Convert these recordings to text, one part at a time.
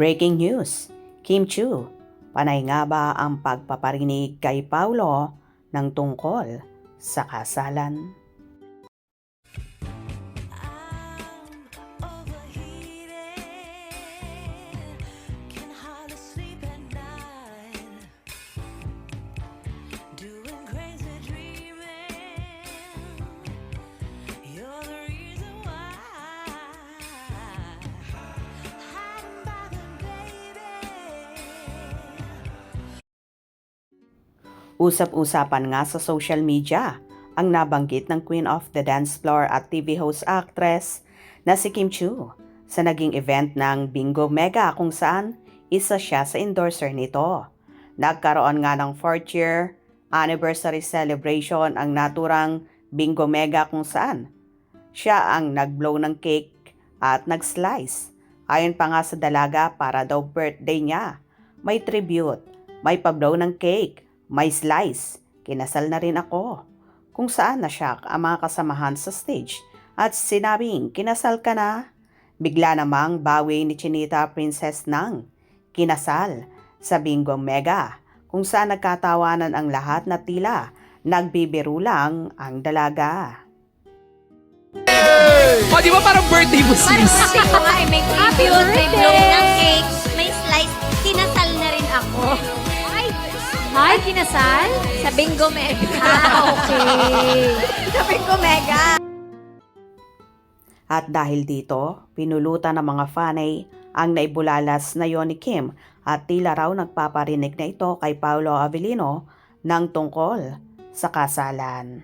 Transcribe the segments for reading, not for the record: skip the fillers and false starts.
Breaking news, Kim Chiu, panay nga ba ang pagpaparinig kay Paulo ng tungkol sa kasalan? Usap-usapan nga sa social media ang nabanggit ng Queen of the Dance Floor at TV host actress na si Kim Chiu sa naging event ng Bingo Mega kung saan isa siya sa endorser nito. Nagkaroon nga ng 4th year anniversary celebration ang naturang Bingo Mega kung saan siya ang nag-blow ng cake at nag-slice. Ayon pa nga sa dalaga, para daw birthday niya, may tribute, may pa-blow ng cake, may slice, kinasal na rin ako. Kung saan na-shock ang mga kasamahan sa stage at sinabing, kinasal ka na? Bigla namang bawi ni Chinita Princess ng kinasal sa Bingo Mega, kung saan nagkatawanan ang lahat na tila nagbibiro lang ang dalaga. O, di ba parang birthday mo, Parang sis? sabi ko nga, may tribute, may blow ng cake, may slice, kinasal na rin ako. Ay, kinasal? Sa Bingo Mega. Okay. Sa Bingo Mega. At dahil dito, pinulutan ng mga fanay ang naibulalas na yon ni Kim at tila raw nagpaparinig na ito kay Paolo Avellino ng tungkol sa kasalan.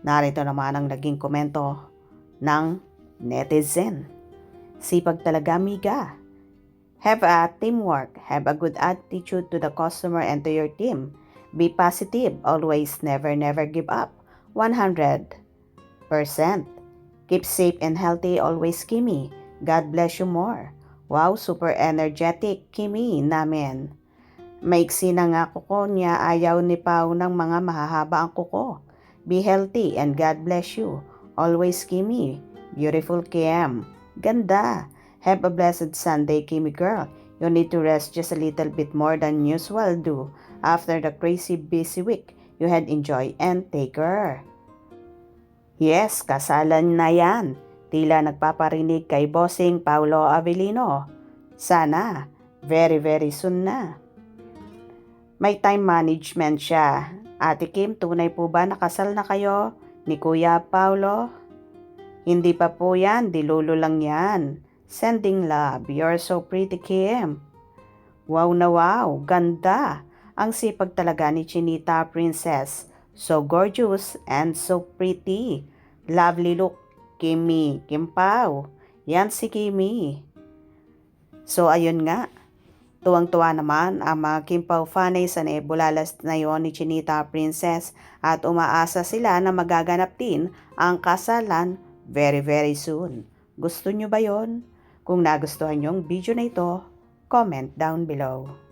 Narito naman ang naging komento ng netizen. Sipag talaga, miga. Have a teamwork. Have a good attitude to the customer and to your team. Be positive. Always never give up. 100%. Keep safe and healthy. Always, Kimi. God bless you more. Wow, super energetic, Kimi namin. Maiksi na nga kuko niya, ayaw ni Pao ng mga mahahaba ang kuko. Be healthy and God bless you. Always, Kimi. Beautiful Kim. Ganda. Have a blessed Sunday, Kimi girl. You need to rest just a little bit more than usual do. After the crazy busy week, you had enjoy and take care. Yes, kasalan na yan. Tila nagpaparinig kay bossing Paolo Avellino. Sana, very soon na. May time management siya. Ate Kim, tunay po ba nakasal na kayo ni Kuya Paolo? Hindi pa po yan, dilulo lang yan. Sending love, you're so pretty, Kim. Wow na wow, ganda. Ang sipag talaga ni Chinita Princess. So gorgeous and so pretty. Lovely look, Kimi, Kim Pao. Yan si Kimi. So ayun nga, tuwang-tuwa naman ang mga Kim Pao fanay sa naibulalas na yon ni Chinita Princess at umaasa sila na magaganap din ang kasalan very soon. Gusto nyo ba yon? Kung nagustuhan nyo ang video na ito, comment down below.